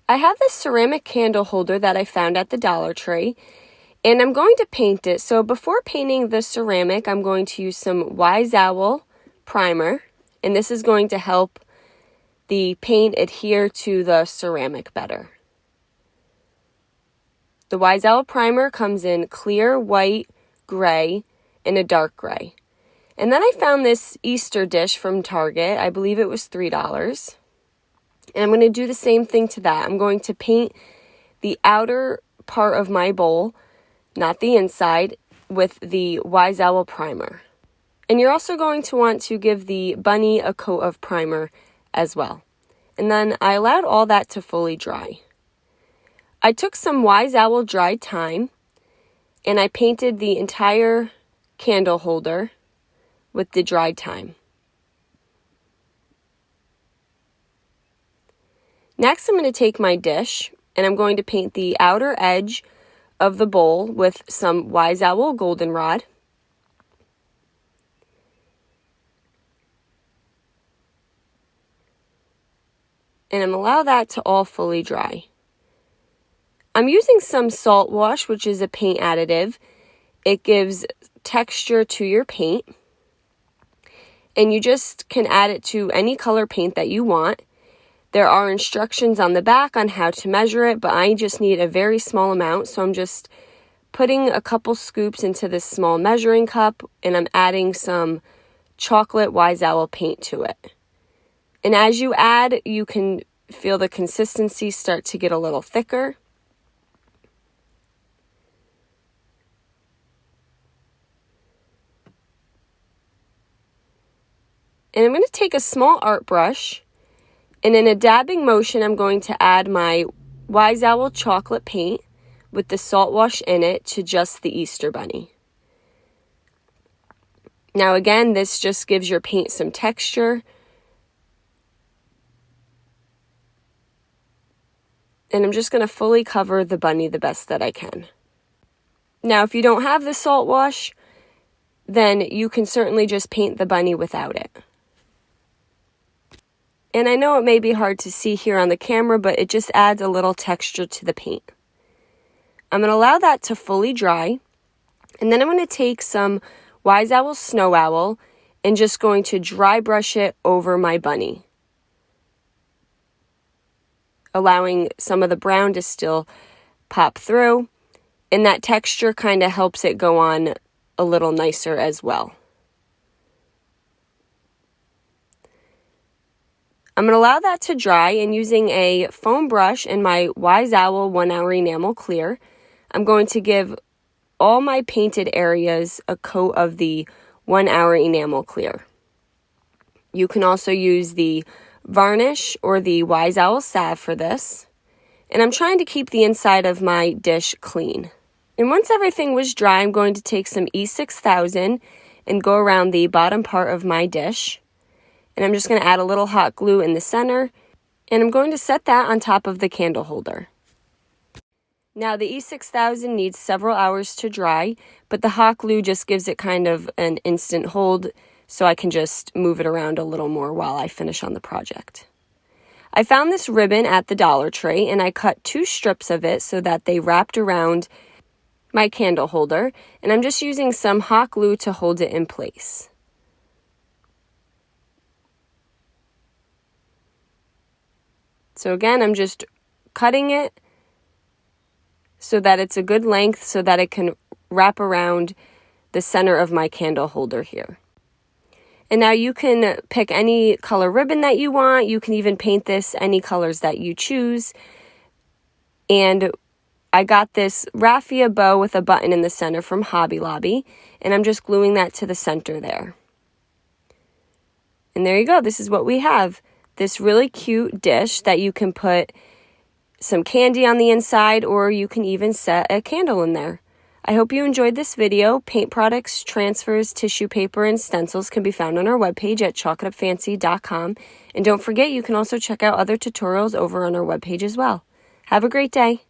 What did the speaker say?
I have this ceramic candle holder that I found at the Dollar Tree, and I'm going to paint it. So before painting the ceramic, I'm going to use some Wise Owl primer, and this is going to help the paint adhere to the ceramic better. The Wise Owl primer comes in clear, white, gray, and a dark gray. And then I found this Easter dish from Target. I believe it was $3. And I'm going to do the same thing to that. I'm going to paint the outer part of my bowl, not the inside, with the Wise Owl primer. And you're also going to want to give the bunny a coat of primer as well. And then I allowed all that to fully dry. I took some Wise Owl dried thyme and I painted the entire candle holder with the dried thyme. Next, I'm going to take my dish and I'm going to paint the outer edge of the bowl with some Wise Owl goldenrod. And I'm going to allow that to all fully dry. I'm using some salt wash, which is a paint additive. It gives texture to your paint. And you just can add it to any color paint that you want. There are instructions on the back on how to measure it, but I just need a very small amount. So I'm just putting a couple scoops into this small measuring cup, and I'm adding some chocolate Wise Owl paint to it. And as you add, you can feel the consistency start to get a little thicker. And I'm going to take a small art brush, and in a dabbing motion, I'm going to add my Wise Owl chocolate paint with the salt wash in it to just the Easter bunny. Now again, this just gives your paint some texture. And I'm just going to fully cover the bunny the best that I can. Now, if you don't have the salt wash, then you can certainly just paint the bunny without it. And I know it may be hard to see here on the camera, but it just adds a little texture to the paint. I'm going to allow that to fully dry. And then I'm going to take some Wise Owl Snow Owl and just going to dry brush it over my bunny, allowing some of the brown to still pop through. And that texture kind of helps it go on a little nicer as well. I'm going to allow that to dry, and using a foam brush and my Wise Owl 1 Hour Enamel Clear, I'm going to give all my painted areas a coat of the 1 Hour Enamel Clear. You can also use the varnish or the Wise Owl salve for this. And I'm trying to keep the inside of my dish clean. And once everything was dry, I'm going to take some E6000 and go around the bottom part of my dish. And I'm just going to add a little hot glue in the center, and I'm going to set that on top of the candle holder. Now, the E6000 needs several hours to dry, but the hot glue just gives it kind of an instant hold, so I can just move it around a little more while I finish on the project. I found this ribbon at the Dollar Tree, and I cut 2 strips of it so that they wrapped around my candle holder, and I'm just using some hot glue to hold it in place. So again, I'm just cutting it so that it's a good length so that it can wrap around the center of my candle holder here. And now you can pick any color ribbon that you want. You can even paint this any colors that you choose. And I got this raffia bow with a button in the center from Hobby Lobby, and I'm just gluing that to the center there. And there you go. This is what we have. This really cute dish that you can put some candy on the inside, or you can even set a candle in there. I hope you enjoyed this video. Paint products, transfers, tissue paper, and stencils can be found on our webpage at chalkitupfancy.com. And don't forget, you can also check out other tutorials over on our webpage as well. Have a great day.